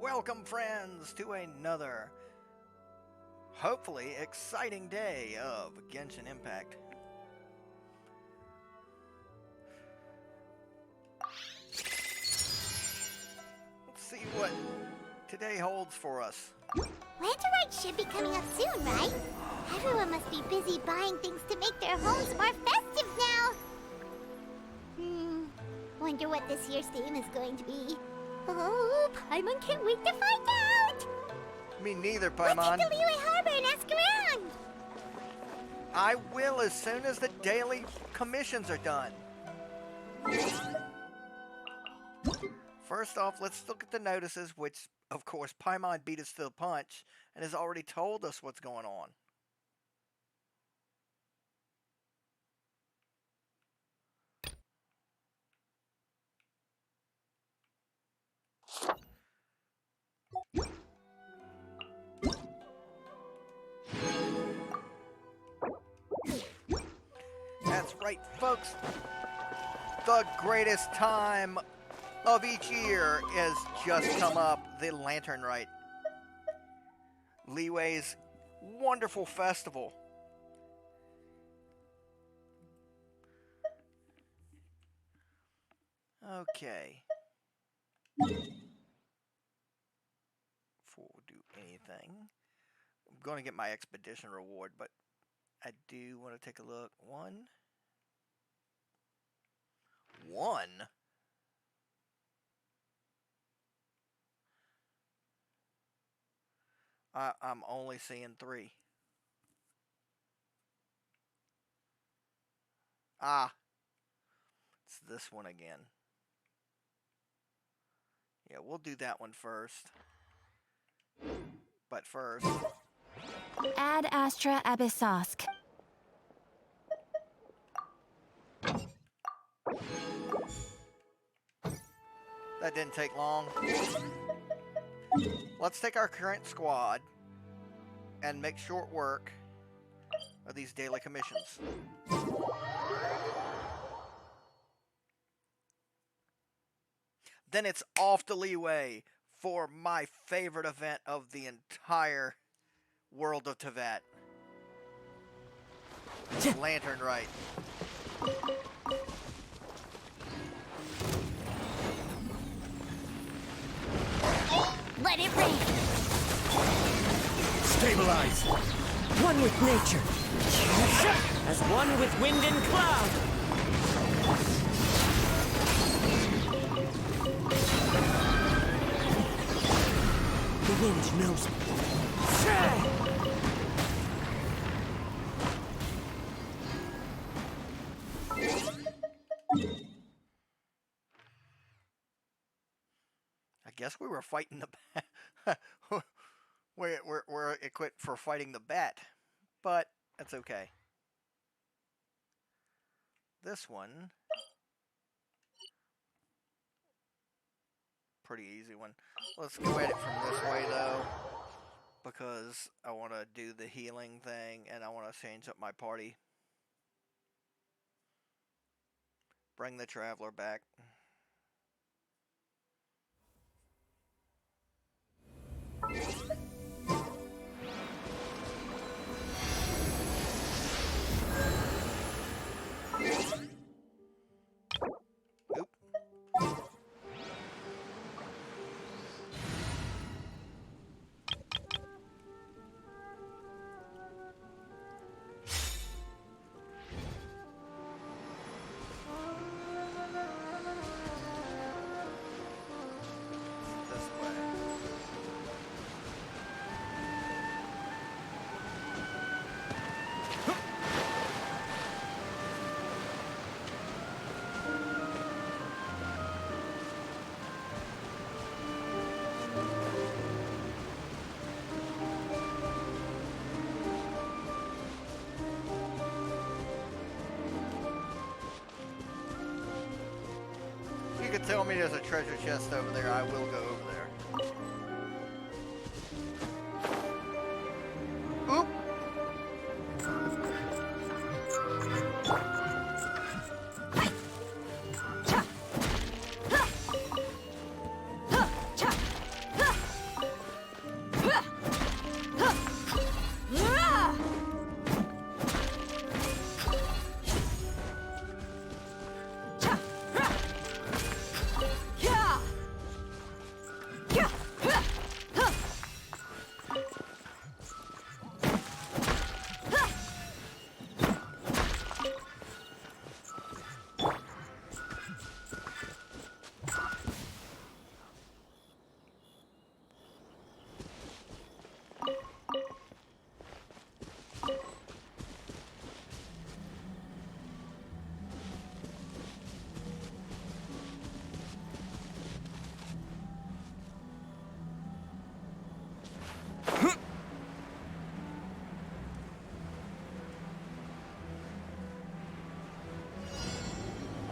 Welcome, friends, to another, hopefully exciting day of Genshin Impact. Let's see what today holds for us. Lantern Rite should be coming up soon, right? Everyone must be busy buying things to make their homes more festive now. Wonder what this year's theme is going to be. Oh, Paimon can't wait to find out! Me neither, Let's Paimon. get to Liyue Harbor and ask around! I will as soon as the daily commissions are done. First off, let's look at the notices, which, of course, Paimon beat us to the punch and has already told us what's going on. That's right, folks. The greatest time of each year has just come up, the Lantern Rite. Liyue's wonderful festival. Okay. Before we do anything, I'm going to get my expedition reward, but I do want to take a look. One. I'm only seeing 3. Ah, it's this one again. Yeah, we'll do that one first. But first, Ad Astra Abyssosk. that didn't take long. Let's take our current squad and make short work of these daily commissions. Then it's off to Liyue for my favorite event of the entire world of Teyvat. Lantern Rite. Let it rain! Stabilize! One with nature! As one with wind and cloud! The wind knows me. I guess we were fighting the we're equipped for fighting the bat, but that's okay. This one, pretty easy one. Let's go at it from this way though, because I want to do the healing thing and I want to change up my party. Bring the traveler back. Oop. This way. You can tell me there's a treasure chest over there, I will go over there. Oop!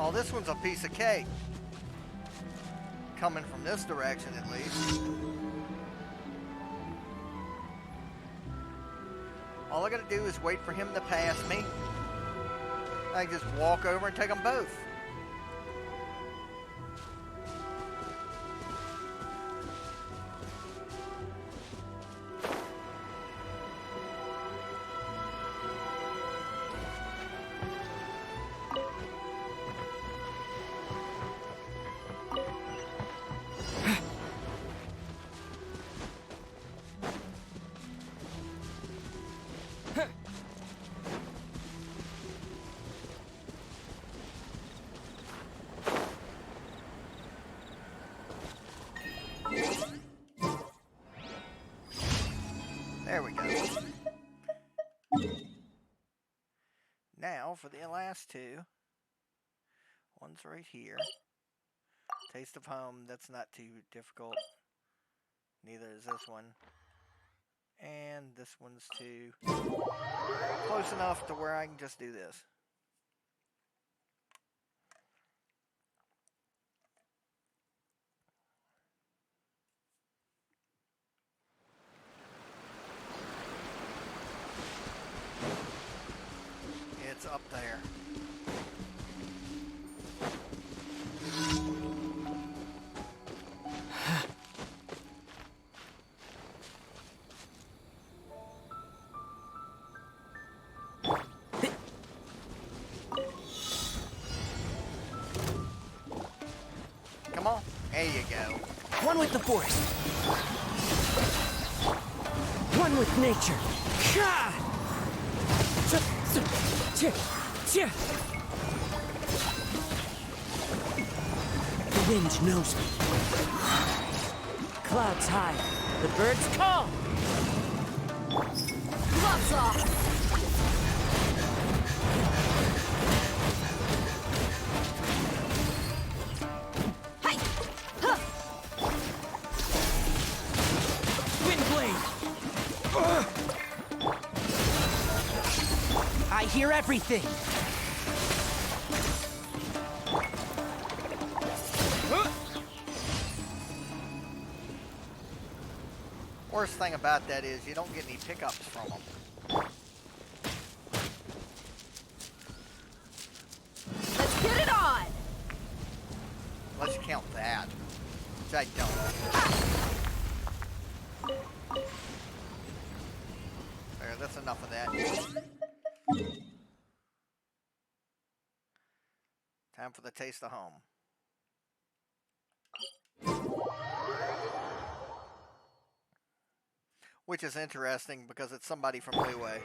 Oh, this one's a piece of cake. Coming from this direction, at least. All I gotta do is wait for him to pass me. I can just walk over and take them both. There we go. Now for the last two. One's right here. Taste of Home, that's not too difficult. Neither is this one. And this one's too close enough to where I can just do this. It's up there. Come on. There you go. One with the force. One with nature. The wind knows me. Clouds high. The birds call. Gloves off. I hear everything. Worst thing about that is you don't get any pickups from them. Let's get it on! Let's count that. Which I don't. There, that's enough of that. Time for the taste of home. Which is interesting because it's somebody from Liyue.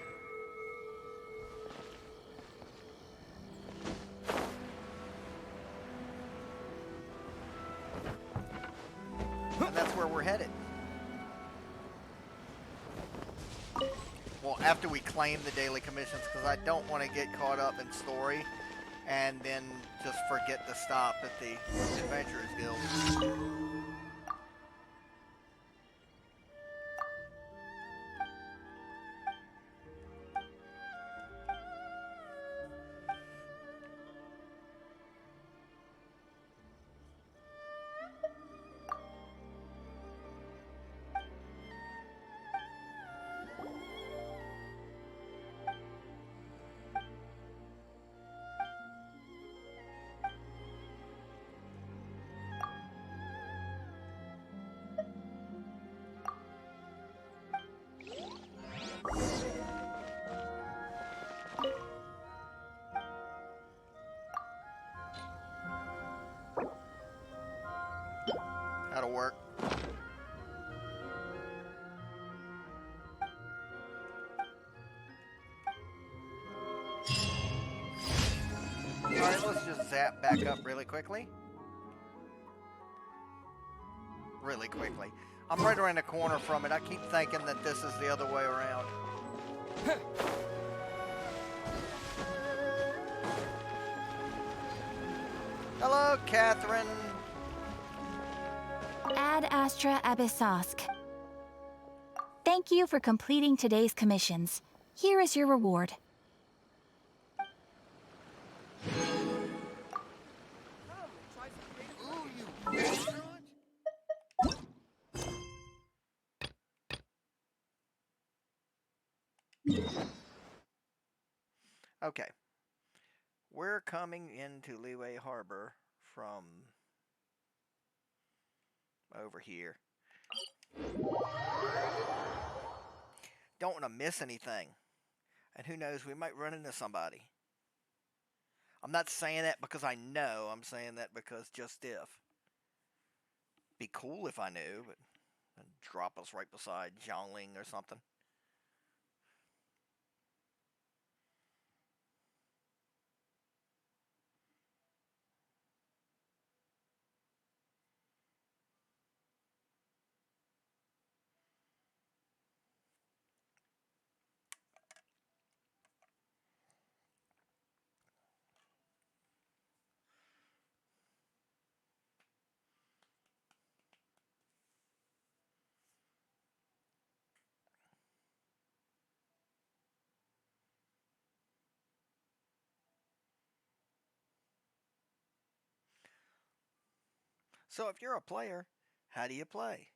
And that's where we're headed. Well, after we claim the daily commissions, because I don't want to get caught up in story and then just forget to stop at the Adventurers Guild. That'll work. Alright, let's just zap back up really quickly. Really quickly. I'm right around the corner from it. I keep thinking that this is the other way around. Hello, Catherine. Ad Astra Abyssosk. Thank you for completing today's commissions. Here is your reward. Okay. We're coming into Liyue Harbor from over here. Don't want to miss anything. And who knows, we might run into somebody. I'm not saying that because I know. I'm saying that because just if. Be cool if I knew, but drop us right beside Zhongling or something. So if you're a player, how do you play?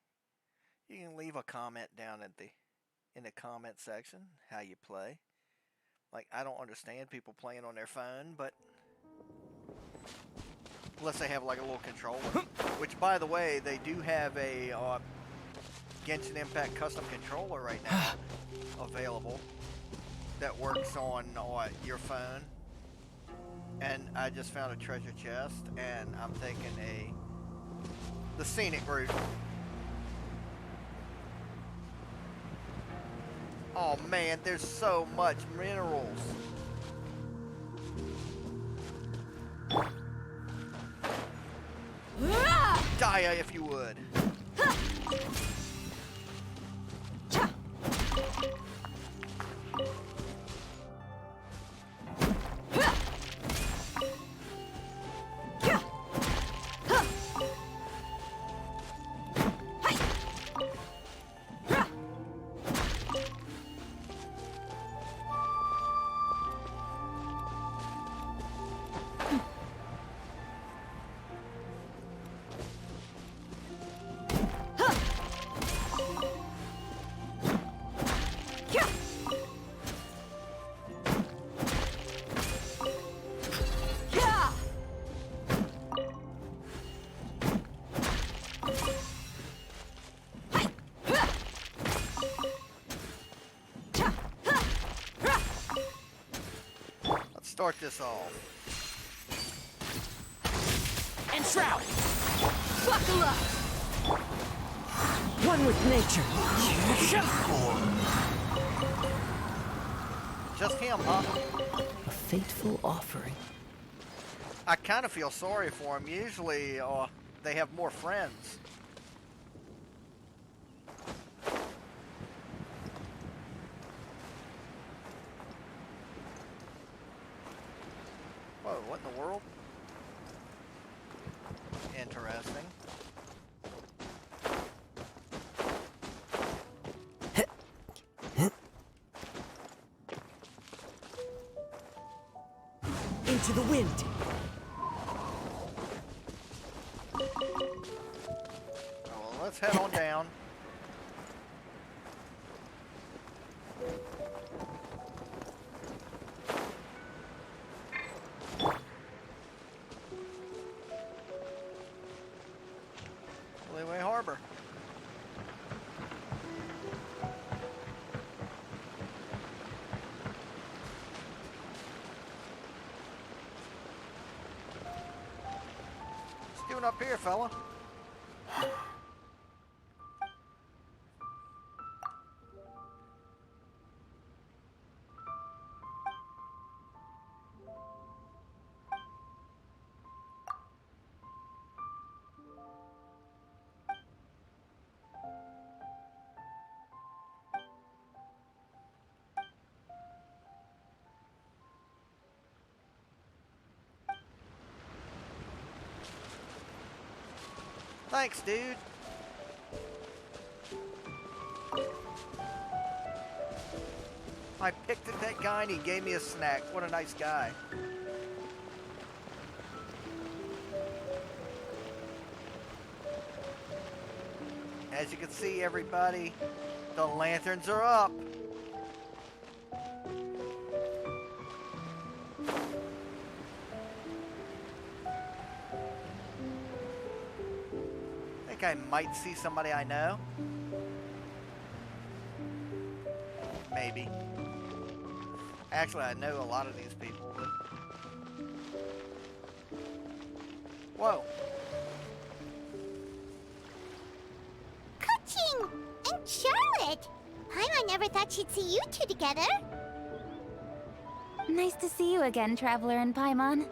You can leave a comment down at in the comment section how you play. Like, I don't understand people playing on their phone, but unless they have like a little controller, which by the way, they do have a Genshin Impact custom controller right now available that works on your phone. And I just found a treasure chest, and I'm taking the scenic route. Oh man, there's so much minerals. Die if you would. Start this off. And shroud! Buckle up! One with nature. Just him, huh? A fateful offering. I kind of feel sorry for him. Usually, they have more friends. Whoa, what in the world? Interesting. Into the wind. Well, let's head on down. Liyue Harbor. What's doing up here, fella? Thanks, dude. I picked at that guy and he gave me a snack. What a nice guy. As you can see, everybody, the lanterns are up. think I might see somebody I know. Maybe. Actually, I know a lot of these people. Whoa. Kuching and Charlotte! Paimon never thought she'd see you two together. Nice to see you again, Traveler and Paimon.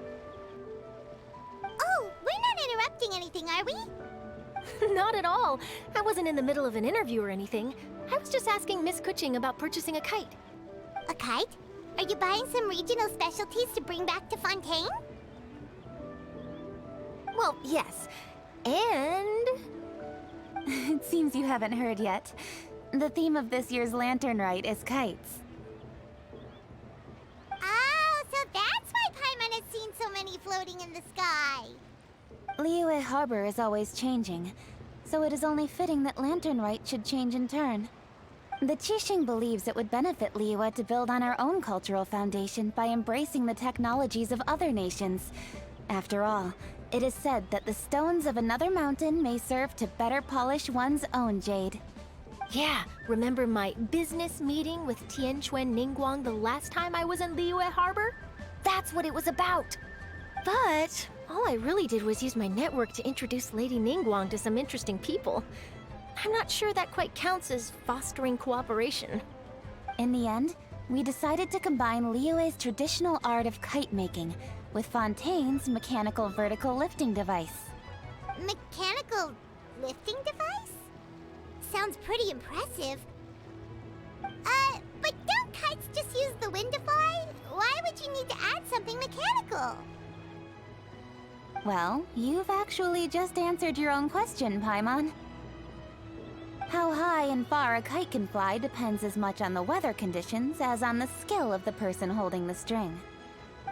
Oh, we're not interrupting anything, are we? Not at all. I wasn't in the middle of an interview or anything. I was just asking Miss Kuching about purchasing a kite. A kite? Are you buying some regional specialties to bring back to Fontaine? Well, yes. And... It seems you haven't heard yet. The theme of this year's Lantern Rite is kites. Oh, so that's why Paimon has seen so many floating in the sky. Liyue Harbor is always changing, so it is only fitting that Lantern Rite should change in turn. The Qixing believes it would benefit Liyue to build on our own cultural foundation by embracing the technologies of other nations. After all, it is said that the stones of another mountain may serve to better polish one's own jade. yeah, remember my business meeting with Tianquan Ningguang the last time I was in Liyue Harbor? That's what it was about. But all I really did was use my network to introduce Lady Ningguang to some interesting people. I'm not sure that quite counts as fostering cooperation. In the end, we decided to combine Liyue's traditional art of kite making with Fontaine's mechanical vertical lifting device. Mechanical lifting device? Sounds pretty impressive. But don't kites just use the wind to fly? Why would you need to add something mechanical? Well, you've actually just answered your own question, Paimon. How high and far a kite can fly depends as much on the weather conditions as on the skill of the person holding the string.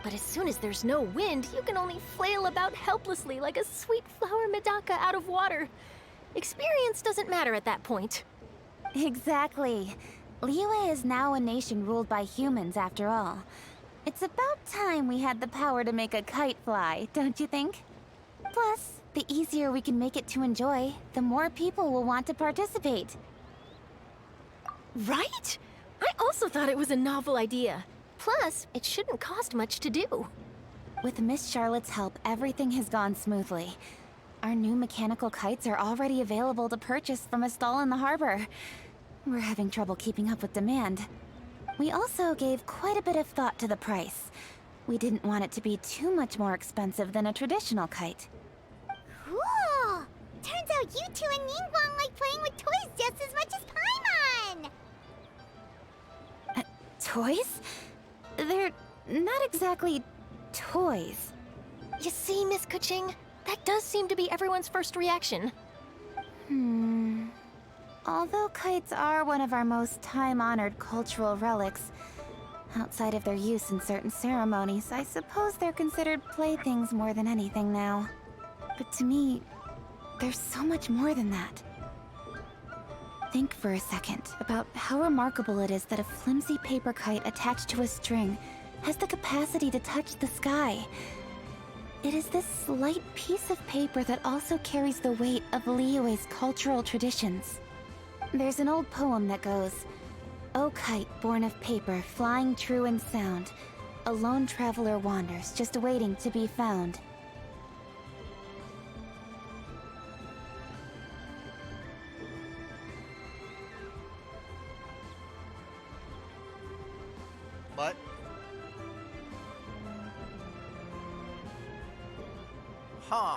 But as soon as there's no wind, you can only flail about helplessly like a sweet flower medaka out of water. Experience doesn't matter at that point. Exactly. Liyue is now a nation ruled by humans, after all. It's about time we had the power to make a kite fly, don't you think? Plus, the easier we can make it to enjoy, the more people will want to participate. Right? I also thought it was a novel idea. Plus, it shouldn't cost much to do. With Miss Charlotte's help, everything has gone smoothly. Our new mechanical kites are already available to purchase from a stall in the harbor. We're having trouble keeping up with demand. We also gave quite a bit of thought to the price. We didn't want it to be too much more expensive than a traditional kite. Cool! Turns out you two and Ningguang like playing with toys just as much as Paimon! Toys? They're not exactly toys. You see, Miss Kuching? That does seem to be everyone's first reaction. Although kites are one of our most time-honored cultural relics, outside of their use in certain ceremonies, I suppose they're considered playthings more than anything now. But to me, there's so much more than that. Think for a second about how remarkable it is that a flimsy paper kite attached to a string has the capacity to touch the sky. It is this slight piece of paper that also carries the weight of Liyue's cultural traditions. There's an old poem that goes, "O kite born of paper, flying true and sound, a lone traveler wanders, just waiting to be found." What? Huh.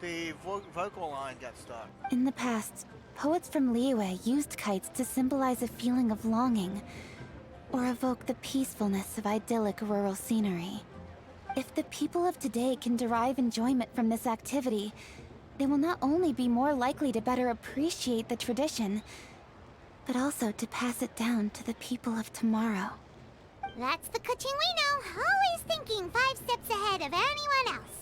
The vocal line got stuck. In the past, poets from Liyue used kites to symbolize a feeling of longing, or evoke the peacefulness of idyllic rural scenery. If the people of today can derive enjoyment from this activity, they will not only be more likely to better appreciate the tradition, but also to pass it down to the people of tomorrow. That's the Kuching we know, always thinking 5 steps ahead of anyone else.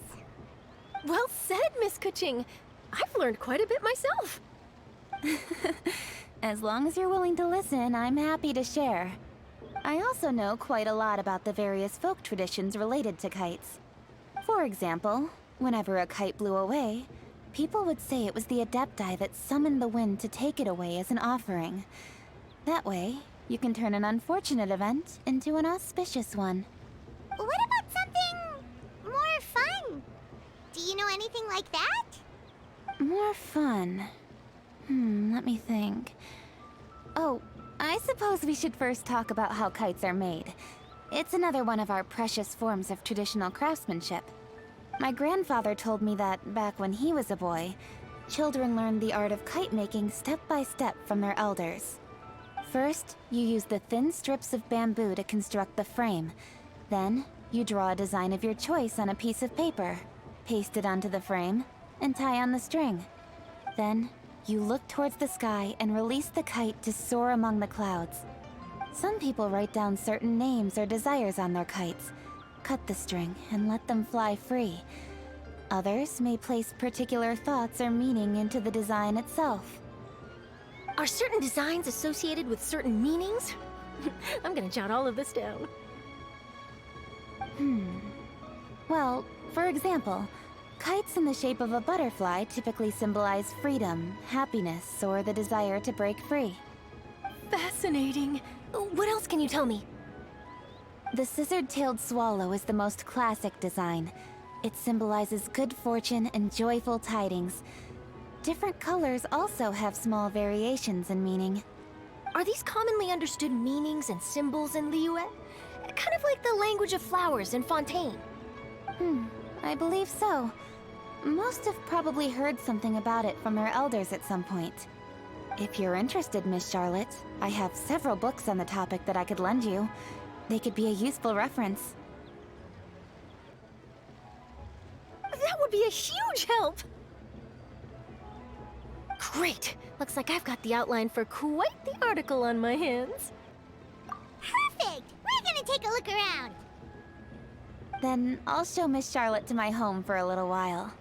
Well said, Miss Kuching. I've learned quite a bit myself. As long as you're willing to listen, I'm happy to share. I also know quite a lot about the various folk traditions related to kites. For example, whenever a kite blew away, People would say it was the Adepti that summoned the wind to take it away as an offering. That way, you can turn an unfortunate event into an auspicious one. What about something more fun? Do you know anything like that? More fun. Let me think. Oh, I suppose we should first talk about how kites are made. It's another one of our precious forms of traditional craftsmanship. My grandfather told me that back when he was a boy, children learned the art of kite making step by step from their elders. First, you use the thin strips of bamboo to construct the frame. Then, you draw a design of your choice on a piece of paper, paste it onto the frame, and tie on the string. Then, you look towards the sky and release the kite to soar among the clouds. Some people write down certain names or desires on their kites, cut the string, and let them fly free. Others may place particular thoughts or meaning into the design itself. Are certain designs associated with certain meanings? I'm gonna jot all of this down. Well, for example, kites in the shape of a butterfly typically symbolize freedom, happiness, or the desire to break free. Fascinating. What else can you tell me? The scissor-tailed swallow is the most classic design. It symbolizes good fortune and joyful tidings. Different colors also have small variations in meaning. Are these commonly understood meanings and symbols in Liyue? Kind of like the language of flowers in Fontaine. I believe so. Most have probably heard something about it from their elders at some point. If you're interested, Miss Charlotte, I have several books on the topic that I could lend you. They could be a useful reference. That would be a huge help! Great! Looks like I've got the outline for quite the article on my hands. Perfect! We're gonna take a look around. Then I'll show Miss Charlotte to my home for a little while.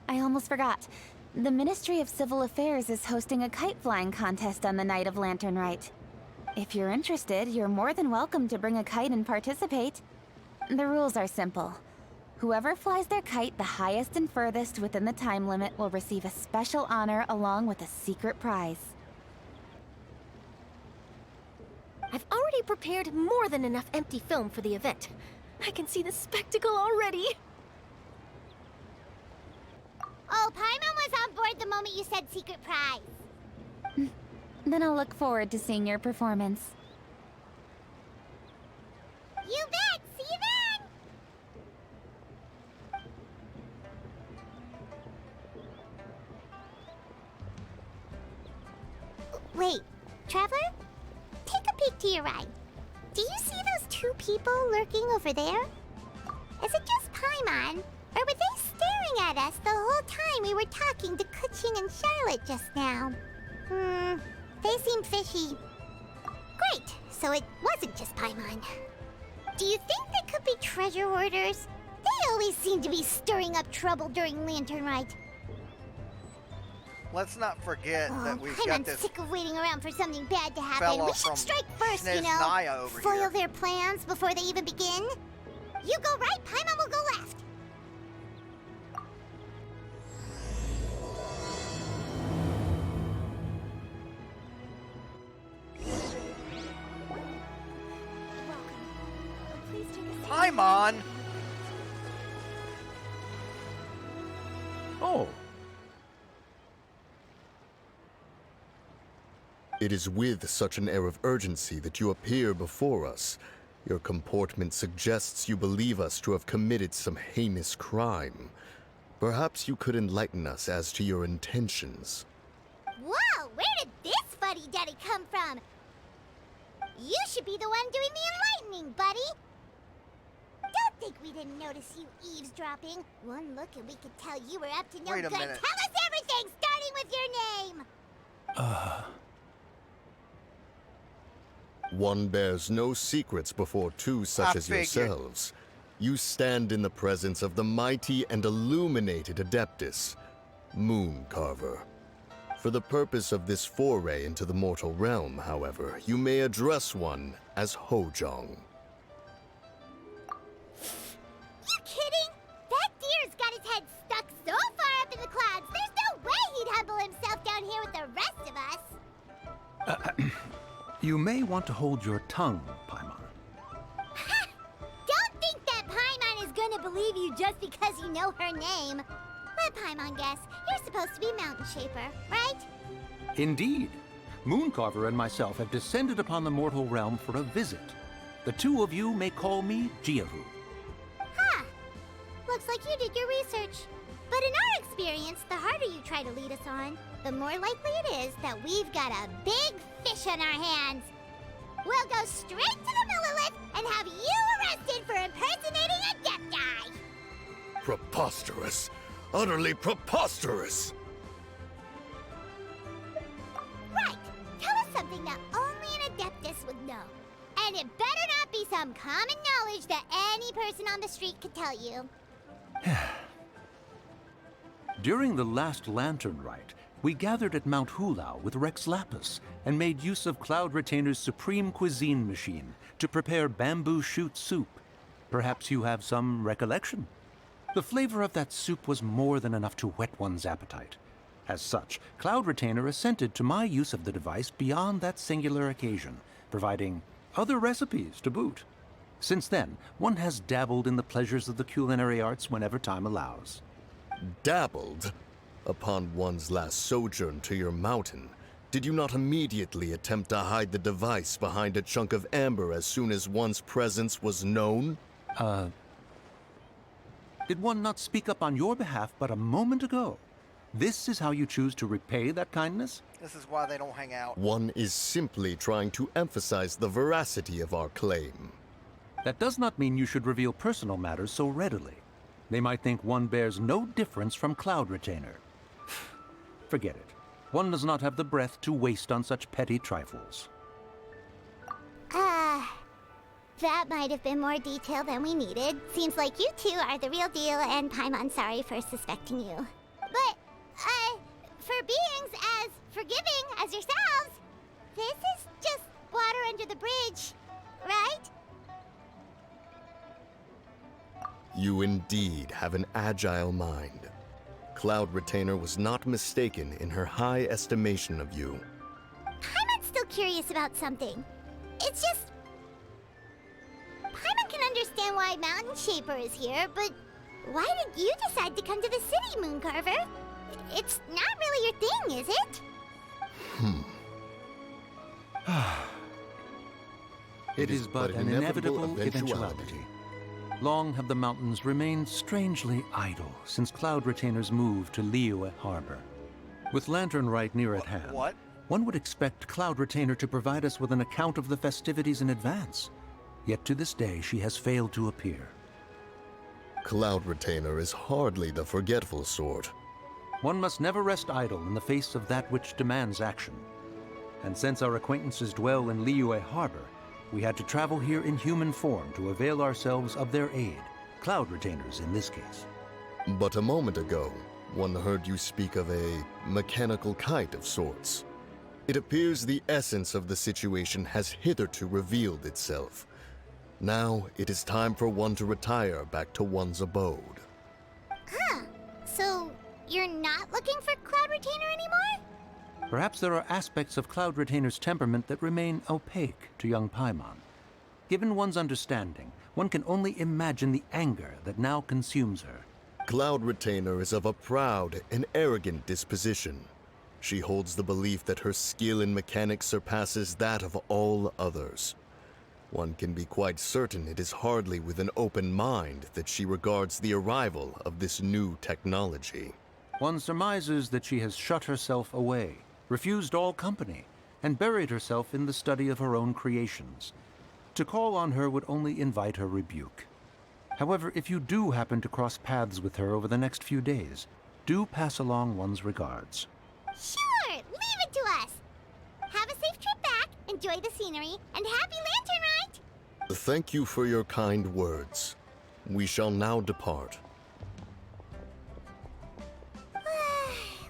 I almost forgot. The Ministry of Civil Affairs is hosting a kite flying contest on the night of Lantern Rite. If you're interested, you're more than welcome to bring a kite and participate. The rules are simple. Whoever flies their kite the highest and furthest within the time limit will receive a special honor along with a secret prize. I've already prepared more than enough empty film for the event. I can see the spectacle already. Oh, Paimon was on board the moment you said secret prize. Then I'll look forward to seeing your performance. You bet! See you then! Wait, Traveler? Take a peek to your right. Do you see those two people lurking over there? Is it just Paimon? Or were they staring at us the whole time we were talking to Kuching and Charlotte just now? They seem fishy. Great, so it wasn't just Paimon. Do you think they could be treasure hoarders? They always seem to be stirring up trouble during Lantern Rite. Let's not forget that we've got Paimon's this sick of waiting around for something bad to happen. fella We should from strike first, you know. Snezhnaya over Foil here. their plans before they even begin. You go right, Paimon will go left. Paimon! Oh. It is with such an air of urgency that you appear before us. Your comportment suggests you believe us to have committed some heinous crime. Perhaps you could enlighten us as to your intentions. Whoa, where did this fuddy-duddy come from? You should be the one doing the enlightening, buddy. Don't think we didn't notice you eavesdropping. One look and we could tell you were up to no Wait a good. minute. Tell us everything, starting with your name. One bears no secrets before two such I as figured. yourselves. You stand in the presence of the mighty and illuminated Adeptus, Moon Carver. For the purpose of this foray into the mortal realm, however, you may address one as Hojong. You kidding? That deer's got his head You may want to hold your tongue, Paimon. Don't think that Paimon is gonna believe you just because you know her name. Let Paimon guess. You're supposed to be Mountain Shaper, right? Indeed. Mooncarver and myself have descended upon the mortal realm for a visit. The two of you may call me Jiahu. Huh. Looks like you did your research. But in our experience, the harder you try to lead us on, the more likely it is that we've got a big fish on our hands. We'll go straight to the Millilith and have you arrested for impersonating a Adepti! Preposterous. Utterly preposterous! Right! Tell us something that only an Adeptus would know. And it better not be some common knowledge that any person on the street could tell you. During the last Lantern Rite, we gathered at Mount Hulao with Rex Lapis and made use of Cloud Retainer's supreme cuisine machine to prepare bamboo shoot soup. Perhaps you have some recollection? The flavor of that soup was more than enough to whet one's appetite. As such, Cloud Retainer assented to my use of the device beyond that singular occasion, providing other recipes to boot. Since then, one has dabbled in the pleasures of the culinary arts whenever time allows. Dabbled? Upon one's last sojourn to your mountain, did you not immediately attempt to hide the device behind a chunk of amber as soon as one's presence was known? Did one not speak up on your behalf but a moment ago? This is how you choose to repay that kindness? This is why they don't hang out. One is simply trying to emphasize the veracity of our claim. That does not mean you should reveal personal matters so readily. They might think one bears no difference from Cloud Retainer. Forget it. One does not have the breath to waste on such petty trifles. That might have been more detail than we needed. Seems like you two are the real deal, and Paimon's sorry for suspecting you. But, for beings as forgiving as yourselves, this is just water under the bridge, right? You indeed have an agile mind. Cloud Retainer was not mistaken in her high estimation of you. Paimon's still curious about something. It's just... Paimon can understand why Mountain Shaper is here, but why did you decide to come to the city, Mooncarver? It's not really your thing, is it? It is but an inevitable eventuality. Long have the mountains remained strangely idle since Cloud Retainer's move to Liyue Harbor. With Lantern Rite near at hand, What? one would expect Cloud Retainer to provide us with an account of the festivities in advance. Yet to this day, she has failed to appear. Cloud Retainer is hardly the forgetful sort. One must never rest idle in the face of that which demands action. And since our acquaintances dwell in Liyue Harbor, we had to travel here in human form to avail ourselves of their aid, Cloud Retainers in this case. But a moment ago, one heard you speak of a mechanical kite of sorts. It appears the essence of the situation has hitherto revealed itself. Now it is time for one to retire back to one's abode. Huh. So, you're not looking for Cloud Retainer anymore? Perhaps there are aspects of Cloud Retainer's temperament that remain opaque to young Paimon. Given one's understanding, one can only imagine the anger that now consumes her. Cloud Retainer is of a proud and arrogant disposition. She holds the belief that her skill in mechanics surpasses that of all others. One can be quite certain it is hardly with an open mind that she regards the arrival of this new technology. One surmises that she has shut herself away, refused all company, and buried herself in the study of her own creations. To call on her would only invite her rebuke. However, if you do happen to cross paths with her over the next few days, do pass along one's regards. Sure, leave it to us. Have a safe trip back, enjoy the scenery, and happy Lantern Rite! Thank you for your kind words. We shall now depart.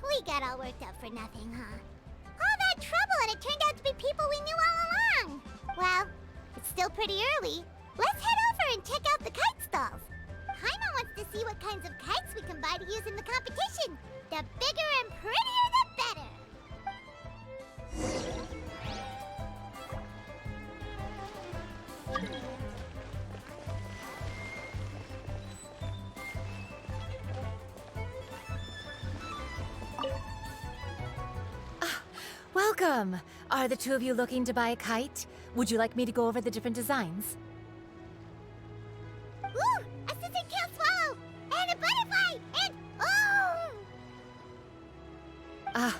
We got all worked up for nothing, huh? All that trouble and it turned out to be people we knew all along. Well, it's still pretty early. Let's head over and check out the kite stalls. Paimon wants to see what kinds of kites we can buy to use in the competition. The bigger and prettier, the better. Welcome! Are the two of you looking to buy a kite? Would you like me to go over the different designs? Ooh! A scissor kill swallow! And a butterfly! And oh! Ah,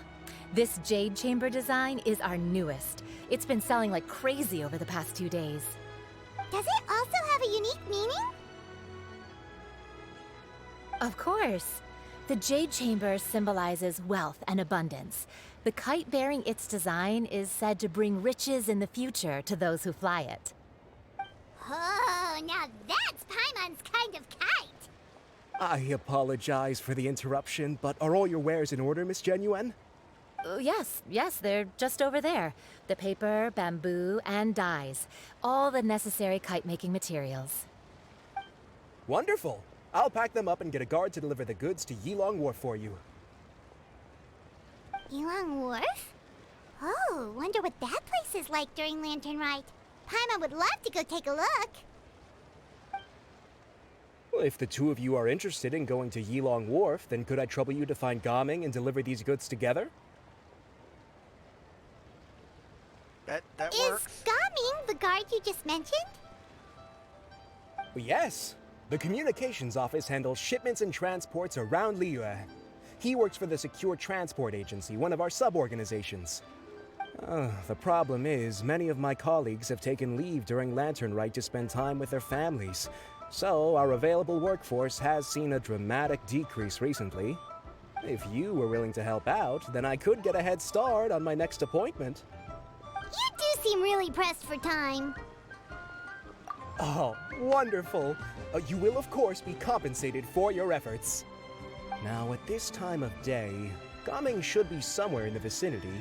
this jade chamber design is our newest. It's been selling like crazy over the past 2 days. Does it also have a unique meaning? Of course. The jade chamber symbolizes wealth and abundance. The kite bearing its design is said to bring riches in the future to those who fly it. Oh, now that's Paimon's kind of kite! I apologize for the interruption, but are all your wares in order, Miss Genuine? Yes, they're just over there. The paper, bamboo, and dyes. All the necessary kite-making materials. Wonderful! I'll pack them up and get a guard to deliver the goods to Yilong Wharf for you. Yilong Wharf? Oh, wonder what that place is like during Lantern Rite. Paimon would love to go take a look. Well, if the two of you are interested in going to Yilong Wharf, then could I trouble you to find Gaming and deliver these goods together? That Is works. Gaming the guard you just mentioned? Well, yes. The communications office handles shipments and transports around Liyue. He works for the Secure Transport Agency, one of our sub-organizations. The problem is, many of my colleagues have taken leave during Lantern Rite to spend time with their families. So, our available workforce has seen a dramatic decrease recently. If you were willing to help out, then I could get a head start on my next appointment. You do seem really pressed for time. Oh, wonderful! You will, of course, be compensated for your efforts. Now, at this time of day, Gaming should be somewhere in the vicinity.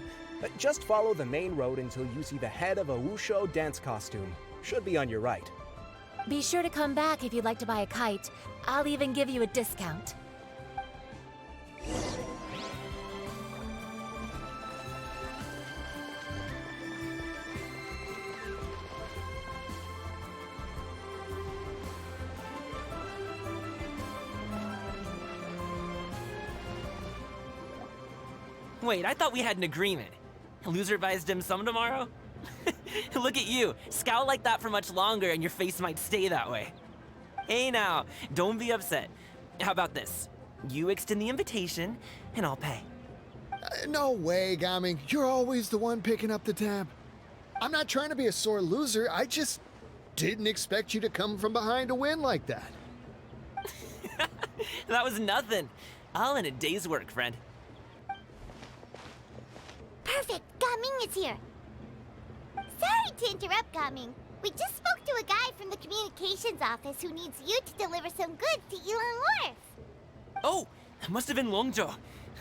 Just follow the main road until you see the head of a Wushu dance costume. Should be on your right. Be sure to come back if you'd like to buy a kite. I'll even give you a discount. Wait, I thought we had an agreement. Loser buys dim sum tomorrow? Look at you. Scowl like that for much longer and your face might stay that way. Hey now, don't be upset. How about this? You extend the invitation, and I'll pay. No way, Gaming. You're always the one picking up the tab. I'm not trying to be a sore loser. I just didn't expect you to come from behind to win like that. That was nothing. All in a day's work, friend. Perfect, Gaming is here. Sorry to interrupt, Gaming. We just spoke to a guy from the communications office who needs you to deliver some goods to Yilong Wharf. Oh, that must have been Longzhou.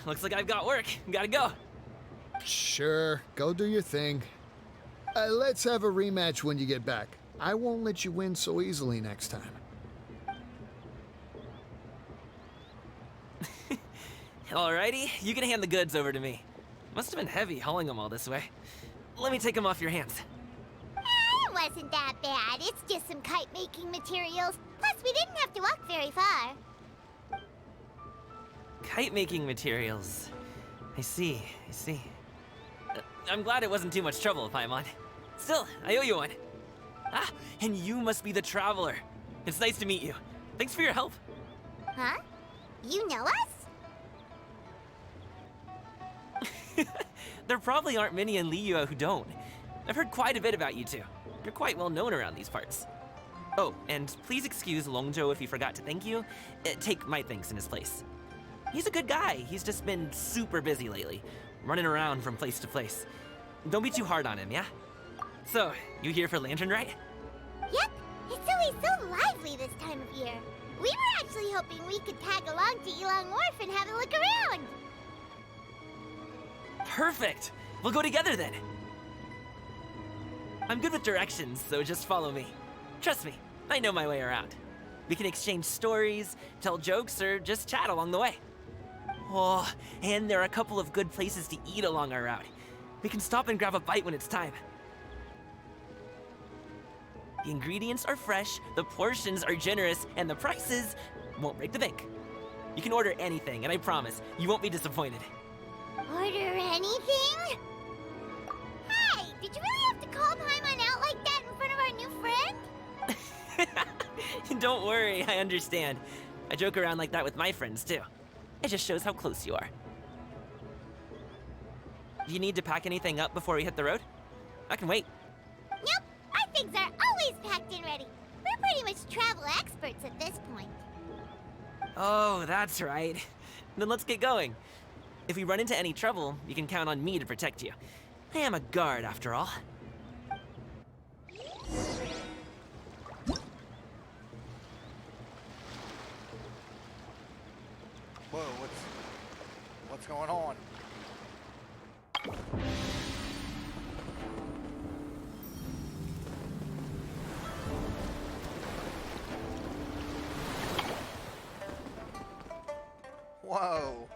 Looks like I've got work. Gotta go. Sure, go do your thing. Let's have a rematch when you get back. I won't let you win so easily next time. Alrighty, you can hand the goods over to me. Must have been heavy hauling them all this way. Let me take them off your hands. It wasn't that bad. It's just some kite-making materials. Plus, we didn't have to walk very far. Kite-making materials. I see. I'm glad it wasn't too much trouble, Paimon. Still, I owe you one. Ah, and you must be the traveler. It's nice to meet you. Thanks for your help. Huh? You know us? There probably aren't many in Liyue who don't. I've heard quite a bit about you two. You're quite well known around these parts. Oh, and please excuse Longzhou if he forgot to thank you. Take my thanks in his place. He's a good guy. He's just been super busy lately, running around from place to place. Don't be too hard on him, yeah? So, you here for Lantern Rite? Yep. It's always so lively this time of year. We were actually hoping we could tag along to Yilong Wharf and have a look around. Perfect! We'll go together then. I'm good with directions, so just follow me. Trust me, I know my way around. We can exchange stories, tell jokes, or just chat along the way. Oh, and there are a couple of good places to eat along our route. We can stop and grab a bite when it's time. The ingredients are fresh, the portions are generous, and the prices won't break the bank. You can order anything, and I promise, you won't be disappointed. Order anything? Don't worry, I understand. I joke around like that with my friends, too. It just shows how close you are. Do you need to pack anything up before we hit the road? I can wait. Nope, our things are always packed and ready. We're pretty much travel experts at this point. Oh, that's right. Then let's get going. If we run into any trouble, you can count on me to protect you. I am a guard, after all. Whoa, what's going on? Whoa.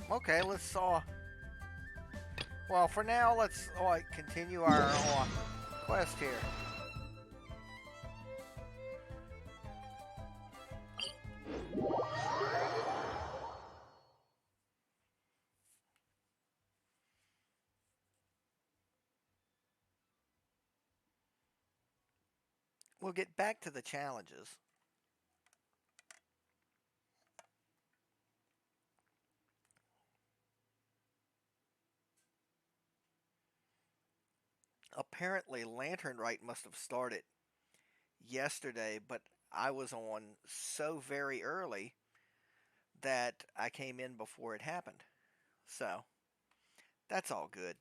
Okay, let's well, for now, let's continue our quest here. We'll get back to the challenges. Apparently, Lantern Rite must have started yesterday, but I was on so very early that I came in before it happened. So, that's all good.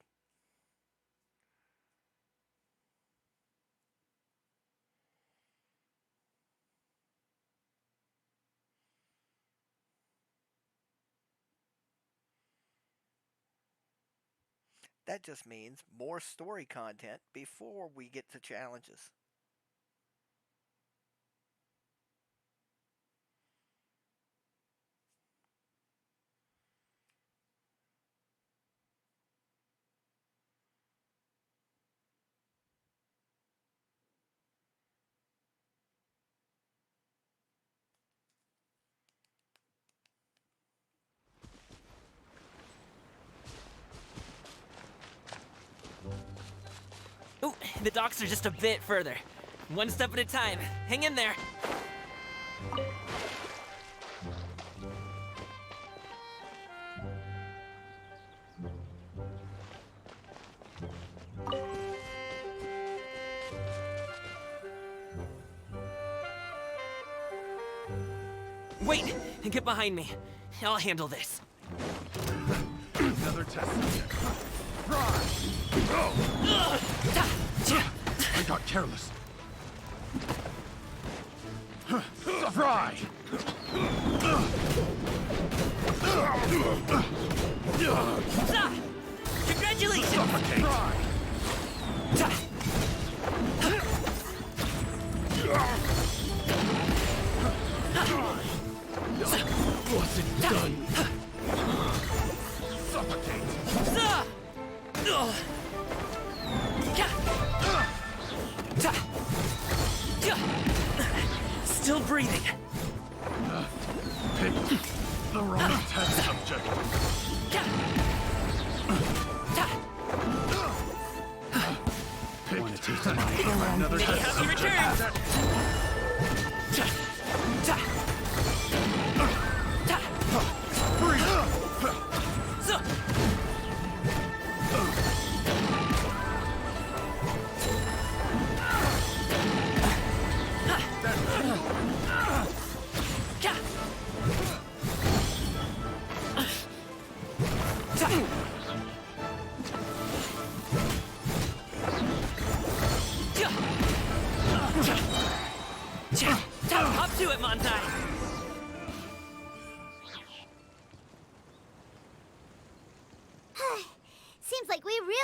That just means more story content before we get to challenges. Ooh, the docks are just a bit further. One step at a time. Hang in there. Wait! Get behind me. I'll handle this. Another test subject. I got careless. Fry! Congratulations! Suffocate! Wasn't done. Suffocate! Still breathing. Picked the wrong test subject. Want to taste my another test Happy subject. returns!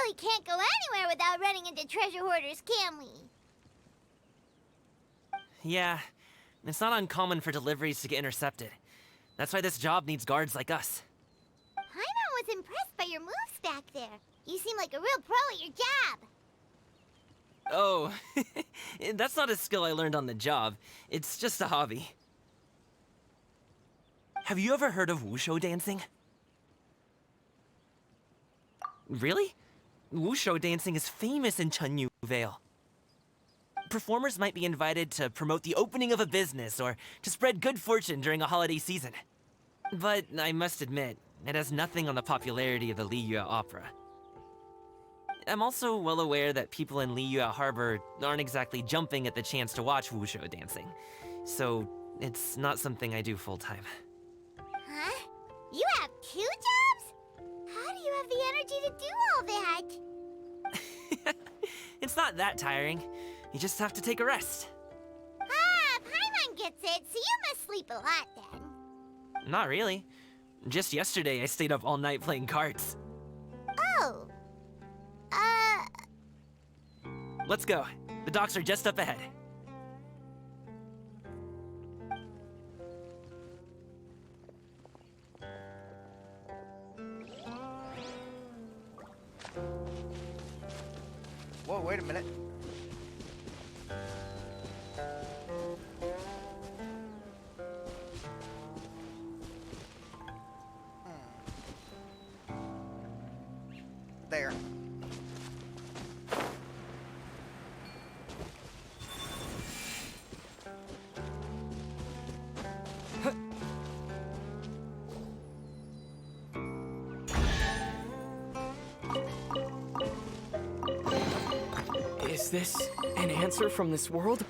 really can't go anywhere without running into treasure hoarders, can we? Yeah, it's not uncommon for deliveries to get intercepted. That's why this job needs guards like us. Paimon was impressed by your moves back there. You seem like a real pro at your job. Oh, that's not a skill I learned on the job. It's just a hobby. Have you ever heard of wushu dancing? Really? Wushu dancing is famous in Chunyu Vale. Performers might be invited to promote the opening of a business or to spread good fortune during a holiday season. But I must admit, it has nothing on the popularity of the Liyue opera. I'm also well aware that people in Liyue Harbor aren't exactly jumping at the chance to watch wushu dancing, so it's not something I do full-time. Huh? You have 2 jobs? How do you have the energy to do all that? It's not that tiring. You just have to take a rest. Ah, Paimon gets it, so you must sleep a lot then. Not really. Just yesterday, I stayed up all night playing cards. Oh. Let's go. The docks are just up ahead. Whoa, wait a minute. There. Is this an answer from this world?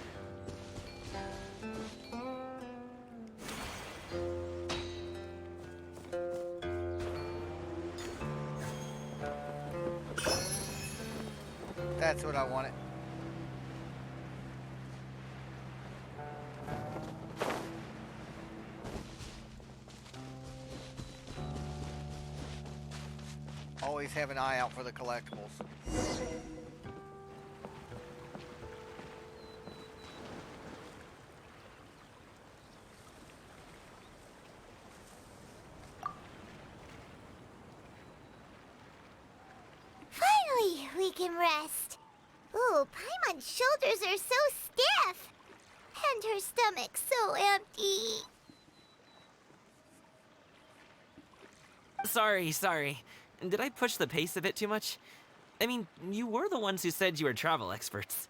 That's what I wanted. Always have an eye out for the collectibles. Finally, we can rest. Ooh, Paimon's shoulders are so stiff. And her stomach so empty. Sorry. Did I push the pace a bit too much? I mean, you were the ones who said you were travel experts.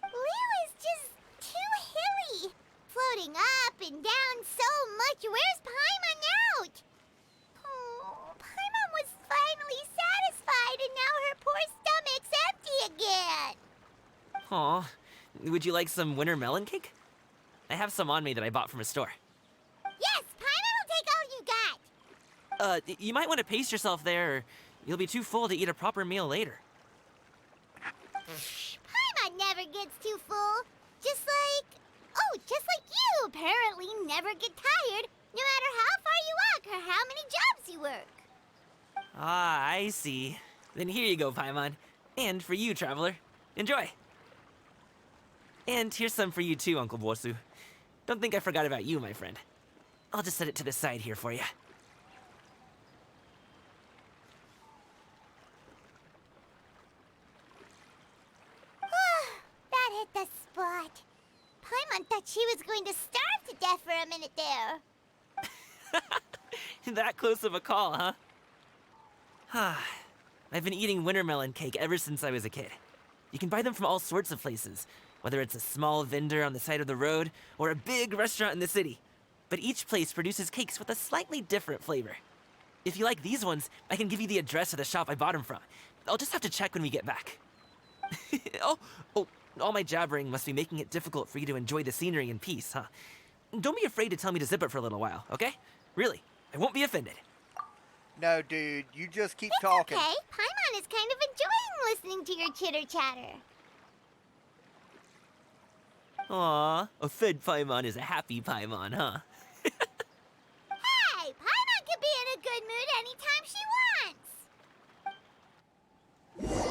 Liyue is just too hilly. Floating up and down so much. Where's Paimon out? Oh, Paimon was finally satisfied and now her poor stomach's empty again. Aw, would you like some winter melon cake? I have some on me that I bought from a store. Yes, Paimon will take all you got. You might want to pace yourself there, or you'll be too full to eat a proper meal later. Paimon never gets too full. Just like you apparently never get tired, no matter how far you walk or how many jobs you work. Ah, I see. Then here you go, Paimon. And for you, traveler. Enjoy. And here's some for you too, Uncle Bosu. Don't think I forgot about you, my friend. I'll just set it to the side here for you. That hit the spot. Paimon thought she was going to starve to death for a minute there. That close of a call, huh? I've been eating winter melon cake ever since I was a kid. You can buy them from all sorts of places, whether it's a small vendor on the side of the road or a big restaurant in the city. But each place produces cakes with a slightly different flavor. If you like these ones, I can give you the address of the shop I bought them from. I'll just have to check when we get back. Oh, all my jabbering must be making it difficult for you to enjoy the scenery in peace, huh? Don't be afraid to tell me to zip it for a little while, okay? Really, I won't be offended. No, dude, you just keep It's talking. okay. Paimon is kind of enjoying listening to your chitter-chatter. Aw, a fed Paimon is a happy Paimon, huh? Hey, Paimon can be in a good mood anytime she wants.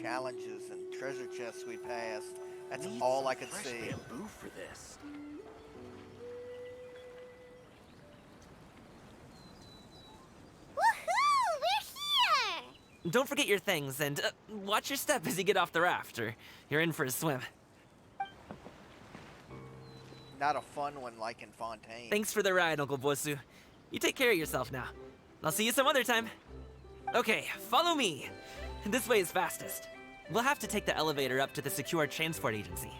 challenges and treasure chests we passed. That's Need all some I could fresh see. bamboo for this. Woohoo! We're here! Don't forget your things, and watch your step as you get off the raft, or you're in for a swim. Not a fun one like in Fontaine. Thanks for the ride, Uncle Bosu. You take care of yourself now. I'll see you some other time. Okay, follow me. This way is fastest. We'll have to take the elevator up to the secure transport agency.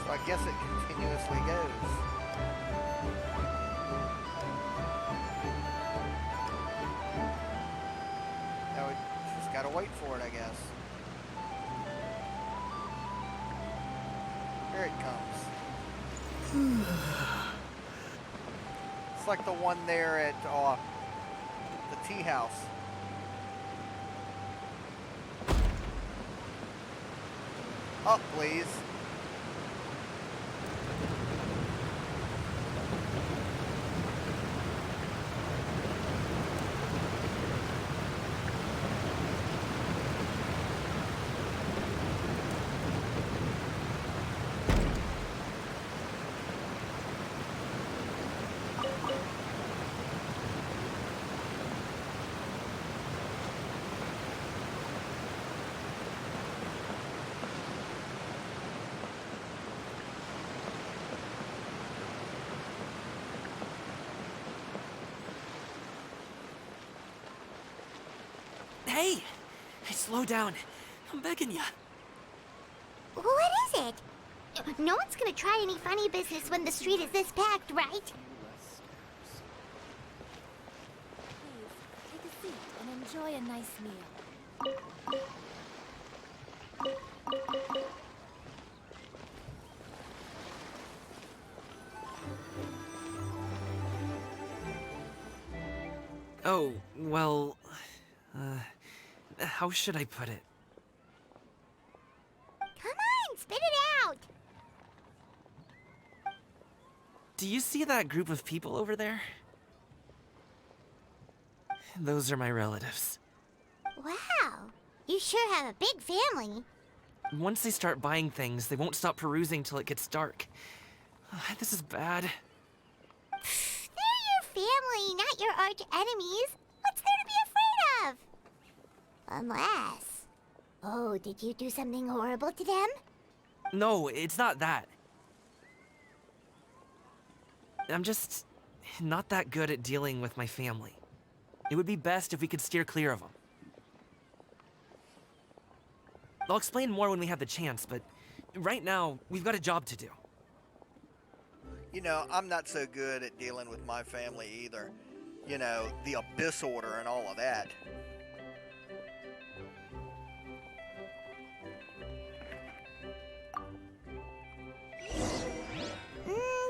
So I guess it continuously goes. Now we just gotta wait for it, I guess. Here it comes. It's like the one there at the tea house. Up, please. Hey! Slow down. I'm begging ya. What is it? No one's gonna try any funny business when the street is this packed, right? Please, take a seat and enjoy a nice meal. Oh, well... how should I put it? Come on, spit it out! Do you see that group of people over there? Those are my relatives. Wow, you sure have a big family. Once they start buying things, they won't stop perusing till it gets dark. This is bad. They're your family, not your arch enemies. What's there to be afraid of? Unless... Oh, did you do something horrible to them? No, it's not that. I'm just not that good at dealing with my family. It would be best if we could steer clear of them. I'll explain more when we have the chance, but right now, we've got a job to do. You know, I'm not so good at dealing with my family either. You know, the Abyss Order and all of that.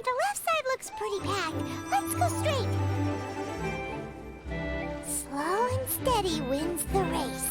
The left side looks pretty packed. Let's go straight. Slow and steady wins the race.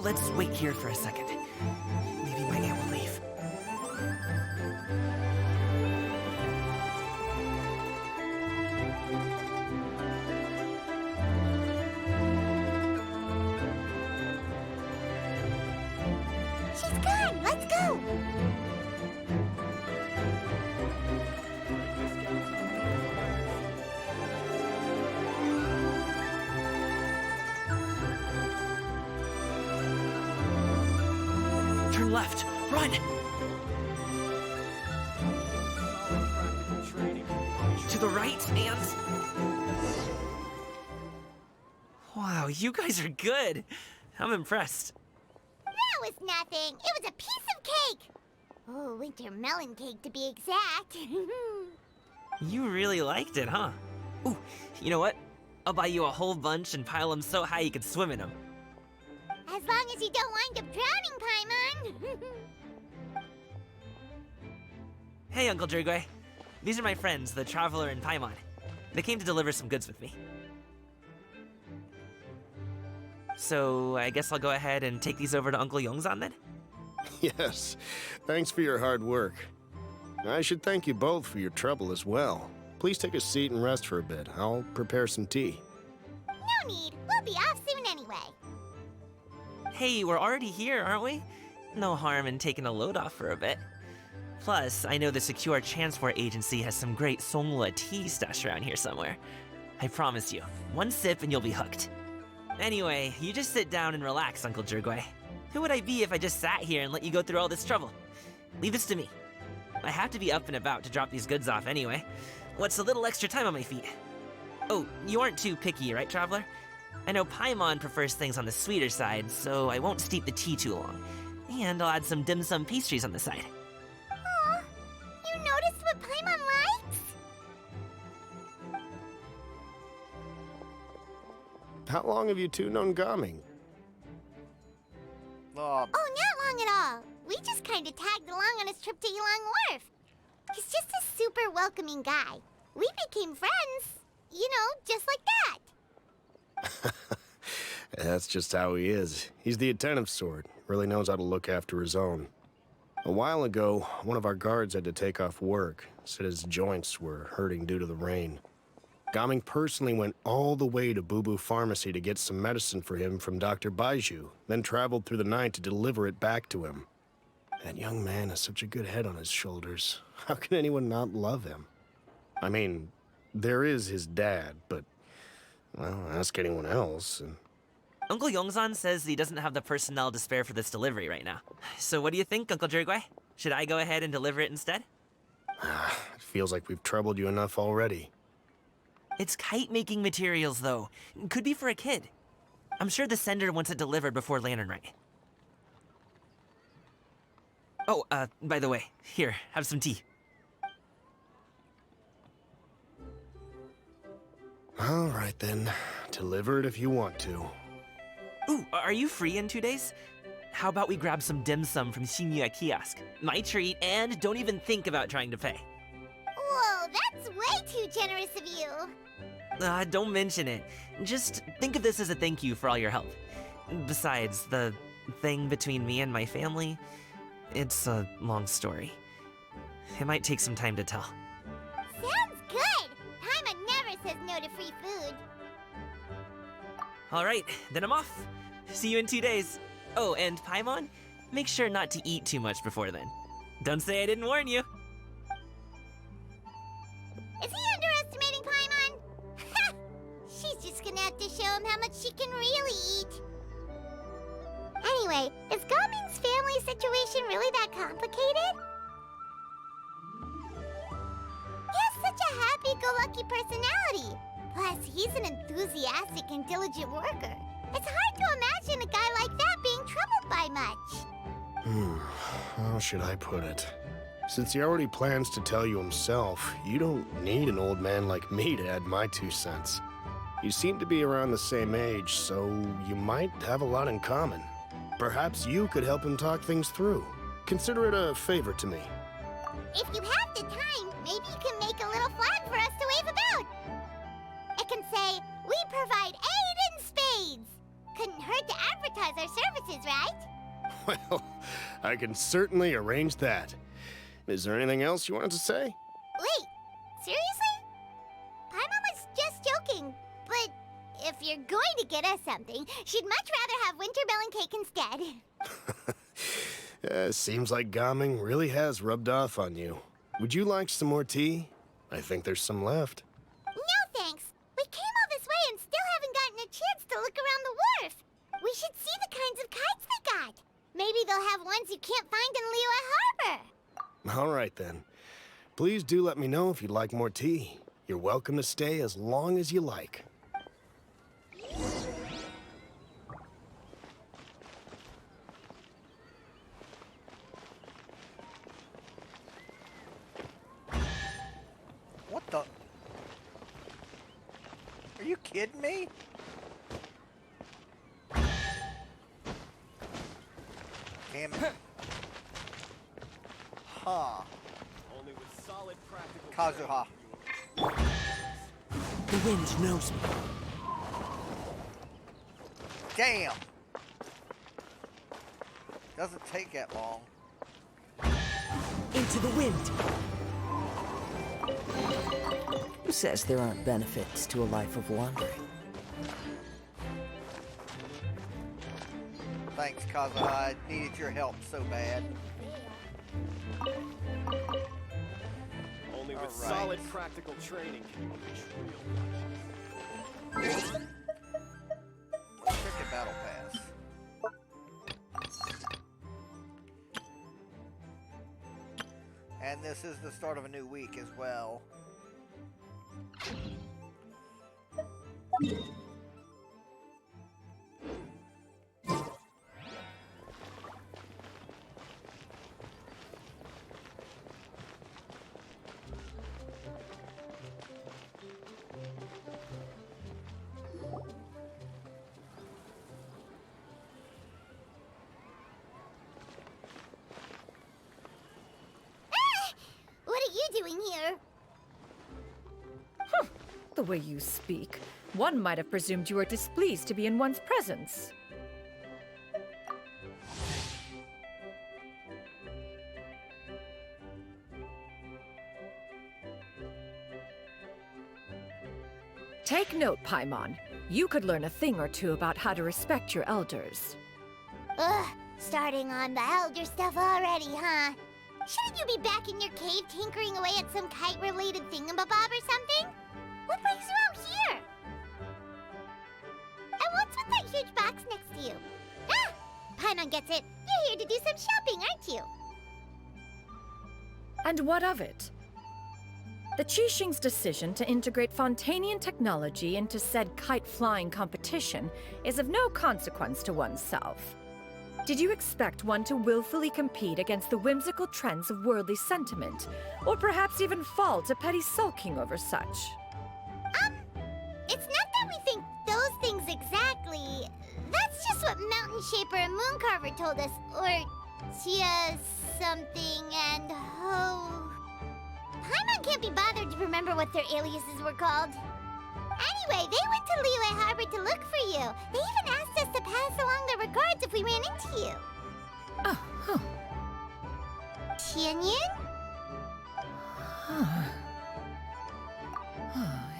let's wait here for a second. Maybe my aunt will leave. She's gone! Let's go! Turn left! Run! To the right, and... Wow, you guys are good. I'm impressed. That was nothing. It was a piece of cake. Oh, winter melon cake to be exact. You really liked it, huh? Ooh, you know what? I'll buy you a whole bunch and pile them so high you could swim in them. As long as you don't wind up drowning, Paimon. Hey, Uncle Jirgwe. These are my friends, the Traveler and Paimon. They came to deliver some goods with me. So, I guess I'll go ahead and take these over to Uncle Yongzan then? Yes, thanks for your hard work. I should thank you both for your trouble as well. Please take a seat and rest for a bit. I'll prepare some tea. No need. We'll be off soon anyway. Hey, we're already here, aren't we? No harm in taking a load off for a bit. Plus, I know the Secure Transport Agency has some great Songhua tea stashed around here somewhere. I promise you, one sip and you'll be hooked. Anyway, you just sit down and relax, Uncle Jirgwe. Who would I be if I just sat here and let you go through all this trouble? Leave this to me. I have to be up and about to drop these goods off anyway. What's a little extra time on my feet? Oh, you aren't too picky, right, Traveler? I know Paimon prefers things on the sweeter side, so I won't steep the tea too long. And I'll add some dim sum pastries on the side. Aw, you noticed what Paimon likes? How long have you two known Gaming? Oh, not long at all. We just kind of tagged along on his trip to Yulong Wharf. He's just a super welcoming guy. We became friends, you know, just like that. That's just how he is. He's the attentive sort. Really knows how to look after his own. A while ago, one of our guards had to take off work. Said his joints were hurting due to the rain. Gaming personally went all the way to Boo Boo Pharmacy to get some medicine for him from Dr. Baiju, then traveled through the night to deliver it back to him. That young man has such a good head on his shoulders. How can anyone not love him? I mean, there is his dad, but, well, ask anyone else, and... Uncle Yongzan says he doesn't have the personnel to spare for this delivery right now. So what do you think, Uncle Jirgwe? Should I go ahead and deliver it instead? It feels like we've troubled you enough already. It's kite-making materials, though. Could be for a kid. I'm sure the sender wants it delivered before Lantern Rite. Oh, by the way, here, have some tea. All right, then. Deliver it if you want to. Ooh, are you free in 2 days? How about we grab some dim sum from Shinya Kiosk? My treat, and don't even think about trying to pay. Whoa, that's way too generous of you. Don't mention it. Just think of this as a thank you for all your help. Besides, the thing between me and my family, it's a long story. It might take some time to tell. Sounds good. Paimon never says no to free food. All right, then I'm off. See you in 2 days. Oh, and Paimon, make sure not to eat too much before then. Don't say I didn't warn you. Is he underestimating Paimon? She's just gonna have to show him how much she can really eat. Anyway, is Gaming's family situation really that complicated? He has such a happy-go-lucky personality. Plus, he's an enthusiastic and diligent worker. It's hard to imagine a guy like that being troubled by much. How should I put it? Since he already plans to tell you himself, you don't need an old man like me to add my 2 cents. You seem to be around the same age, so you might have a lot in common. Perhaps you could help him talk things through. Consider it a favor to me. If you have the time, maybe you can make a little flag for us to wave about. It can say, "We provide aid in spades." couldn't hurt to advertise our services, right? Well, I can certainly arrange that. Is there anything else you wanted to say? Wait, seriously? Paimon was just joking, but if you're going to get us something, she'd much rather have winter melon cake instead. Seems like Gaming really has rubbed off on you. Would you like some more tea? I think there's some left. No thanks. We came all this way and still haven't gotten a chance to look around the wharf. We should see the kinds of kites they got. Maybe they'll have ones you can't find in Liyue Harbor. All right, then. Please do let me know if you'd like more tea. You're welcome to stay as long as you like. What the? Are you kidding me? Damn it. Huh. Only with solid practical Kazuha. The wind knows me. Damn. Doesn't take that long. Into the wind. Who says there aren't benefits to a life of wandering? Thanks, Kazuha. I needed your help so bad. Only with All right. solid practical training can you reach real Let's check the battle pass. And this is the start of a new week as well. What are you doing here? The way you speak, one might have presumed you were displeased to be in one's presence. Take note, Paimon. You could learn a thing or two about how to respect your elders. Ugh, starting on the elder stuff already, huh? Shouldn't you be back in your cave tinkering away at some kite-related thingamabob or something? What brings you out here? And what's with that huge box next to you? Ah! Paimon gets it. You're here to do some shopping, aren't you? And what of it? The Qixing's decision to integrate Fontanian technology into said kite-flying competition is of no consequence to oneself. Did you expect one to willfully compete against the whimsical trends of worldly sentiment, or perhaps even fall to petty sulking over such? It's not that we think those things exactly. That's just what Mountain Shaper and Mooncarver told us, or Tia something and Ho. Paimon can't be bothered to remember what their aliases were called. Anyway, they went to Liyue Harbor to look for you. They even asked us to pass along their regards if we ran into you. Oh, huh. Tianyin?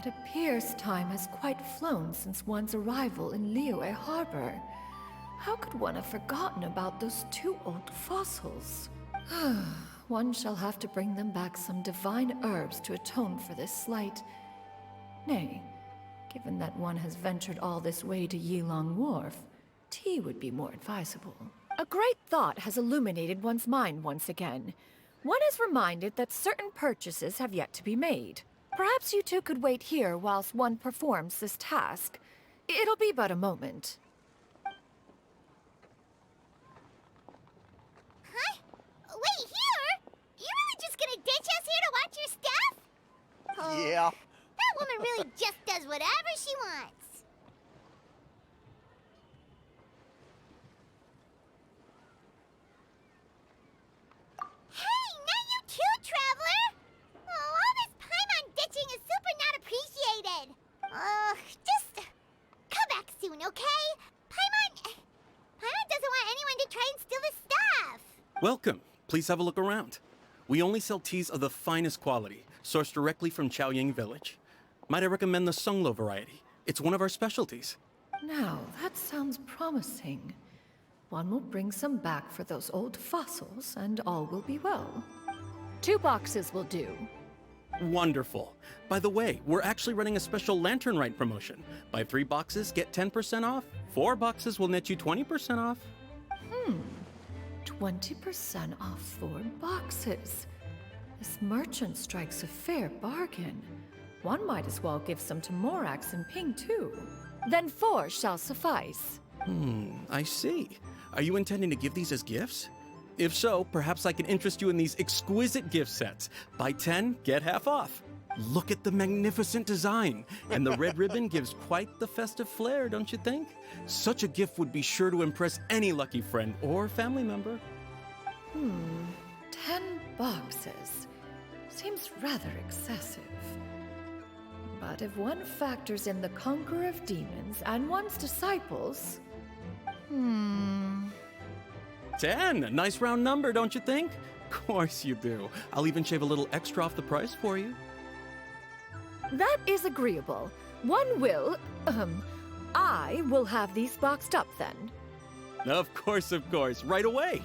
It appears time has quite flown since one's arrival in Liyue Harbor. How could one have forgotten about those two old fossils? One shall have to bring them back some divine herbs to atone for this slight. Nay, given that one has ventured all this way to Yilong Wharf, tea would be more advisable. A great thought has illuminated one's mind once again. One is reminded that certain purchases have yet to be made. Perhaps you two could wait here whilst one performs this task. It'll be but a moment. Huh? Wait, here? You're really just gonna ditch us here to watch your stuff? Oh, Yeah. that woman really just does whatever she wants. Hey, not you too, Traveler! Oh, all this Paimon ditching is super not appreciated. Just come back soon, okay? Paimon Welcome. Please have a look around. We only sell teas of the finest quality, sourced directly from Chaoying Village. Might I recommend the Sunglo variety? It's one of our specialties. Now, that sounds promising. One will bring some back for those old fossils, and all will be well. 2 boxes will do. Wonderful. By the way, we're actually running a special Lantern Rite promotion. Buy 3 boxes, get 10% off. 4 boxes will net you 20% off. 20% off 4 boxes. This merchant strikes a fair bargain. One might as well give some to Morax and Ping, too. Then 4 shall suffice. I see. Are you intending to give these as gifts? If so, perhaps I can interest you in these exquisite gift sets. Buy 10, get half off. Look at the magnificent design. And the red ribbon gives quite the festive flair, don't you think? Such a gift would be sure to impress any lucky friend or family member. 10 boxes. Seems rather excessive. But if one factors in the Conqueror of Demons and one's disciples... 10! A nice round number, don't you think? Of course you do. I'll even shave a little extra off the price for you. That is agreeable. One will... I will have these boxed up then. Of course, right away.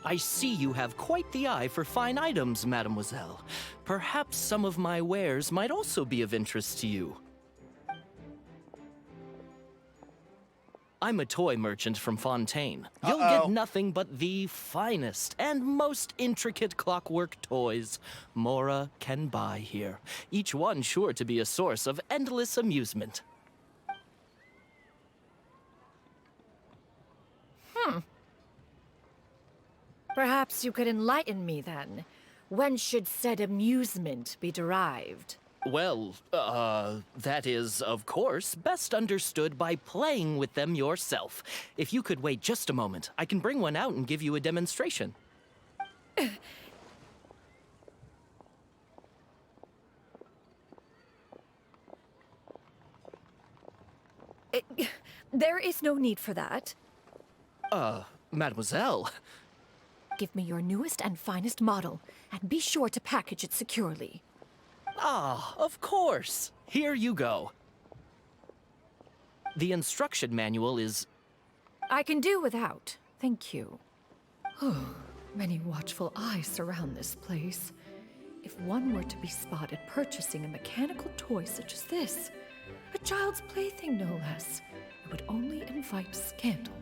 I see you have quite the eye for fine items, mademoiselle. Perhaps some of my wares might also be of interest to you. I'm a toy merchant from Fontaine. You'll get nothing but the finest and most intricate clockwork toys Mora can buy here. Each one sure to be a source of endless amusement. Perhaps you could enlighten me then. When should said amusement be derived? Well, that is, of course, best understood by playing with them yourself. If you could wait just a moment, I can bring one out and give you a demonstration. There is no need for that. Mademoiselle. Give me your newest and finest model, and be sure to package it securely. Of course. Here you go. The instruction manual is... I can do without, thank you. Many watchful eyes surround this place. If one were to be spotted purchasing a mechanical toy such as this, a child's plaything no less, it would only invite scandal.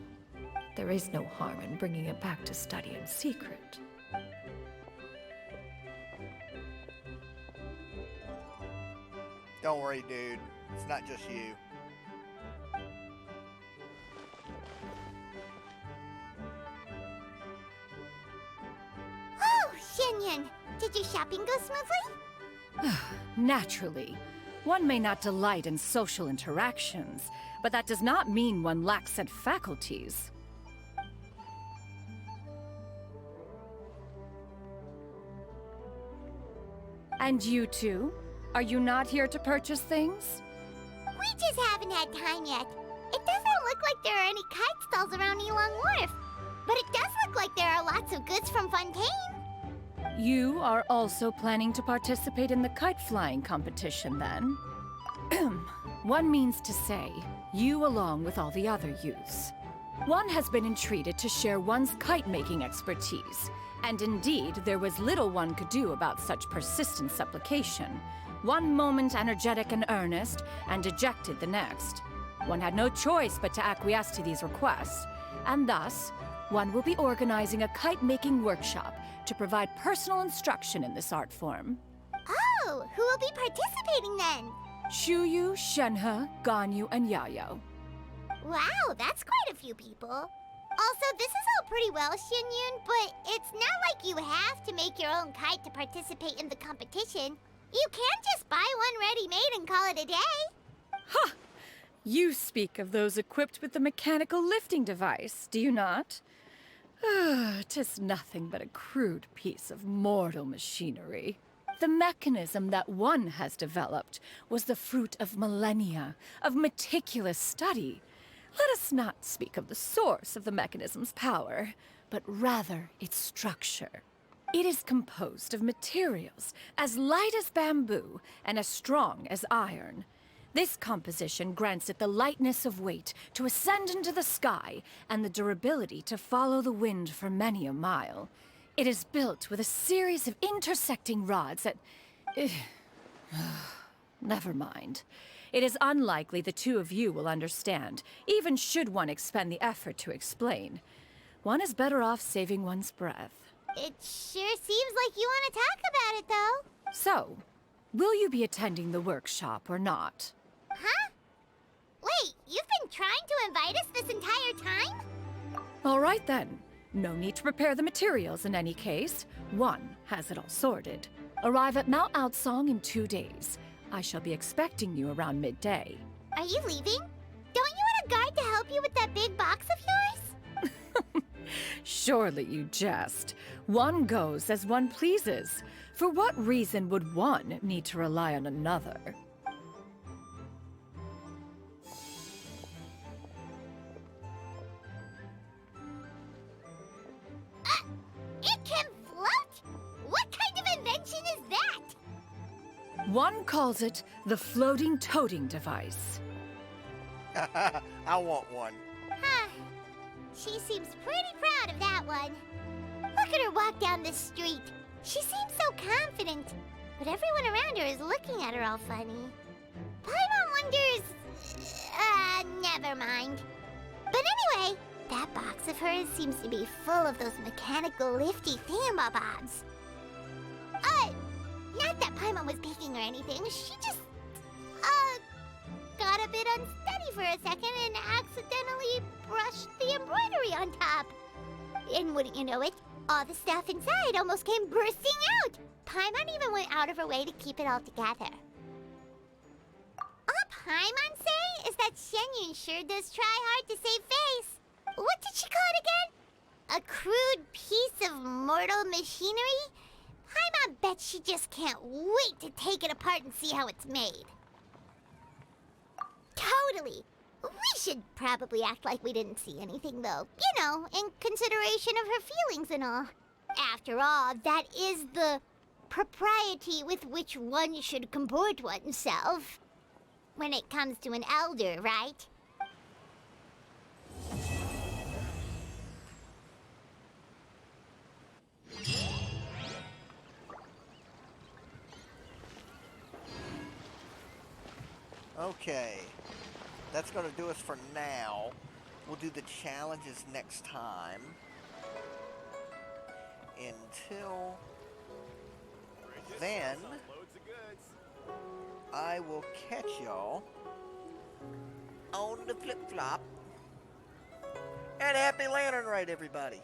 There is no harm in bringing it back to study in secret. Don't worry, dude. It's not just you. Oh, Xianyun, did your shopping go smoothly? Naturally. One may not delight in social interactions, but that does not mean one lacks said faculties. And you two? Are you not here to purchase things? We just haven't had time yet. It doesn't look like there are any kite stalls around Elong Wharf, but it does look like there are lots of goods from Fontaine. You are also planning to participate in the kite flying competition, then? One means to say, you along with all the other youths. One has been entreated to share one's kite-making expertise, and indeed, there was little one could do about such persistent supplication. One moment energetic and earnest, and dejected the next. One had no choice but to acquiesce to these requests, and thus, one will be organizing a kite-making workshop to provide personal instruction in this art form. Oh, who will be participating then? Shuyu, Shenhe, Ganyu, and Yayo. Wow, that's quite a few people. Also, this is all pretty well, Xianyun, but it's not like you have to make your own kite to participate in the competition. You can just buy one ready-made and call it a day. Ha! You speak of those equipped with the mechanical lifting device, do you not? 'Tis nothing but a crude piece of mortal machinery. The mechanism that one has developed was the fruit of millennia of meticulous study. Let us not speak of the source of the mechanism's power, but rather its structure. It is composed of materials as light as bamboo and as strong as iron. This composition grants it the lightness of weight to ascend into the sky and the durability to follow the wind for many a mile. It is built with a series of intersecting rods that... Never mind. It is unlikely the two of you will understand, even should one expend the effort to explain. One is better off saving one's breath. It sure seems like you want to talk about it, though. So, will you be attending the workshop or not? Huh? Wait, you've been trying to invite us this entire time? All right then. No need to prepare the materials in any case. One has it all sorted. Arrive at Mount Outsong in 2 days. I shall be expecting you around midday. Are you leaving? Don't you want a guide to help you with that big box of yours? Surely you jest. One goes as one pleases. For what reason would one need to rely on another? It can float? What kind of invention is that? One calls it the floating toting device. I want one. Huh. She seems pretty proud of that one. Look at her walk down the street. She seems so confident, but everyone around her is looking at her all funny. Paimon wonders... never mind. But anyway, that box of hers seems to be full of those mechanical lifty thingamabobs. Not that Paimon was peeking or anything. She just, got a bit unsteady for a second and accidentally brushed the embroidery on top. And wouldn't you know it, all the stuff inside almost came bursting out. Paimon even went out of her way to keep it all together. All Paimon say is that Shenyun sure does try hard to save face. What did she call it again? A crude piece of mortal machinery? Paimon bets she just can't wait to take it apart and see how it's made. Totally. We should probably act like we didn't see anything, though. You know, in consideration of her feelings and all. After all, that is the propriety with which one should comport oneself. When it comes to an elder, right? Okay. That's going to do us for now. We'll do the challenges next time. Until then, I will catch y'all on the flip-flop. And happy Lantern Rite, everybody!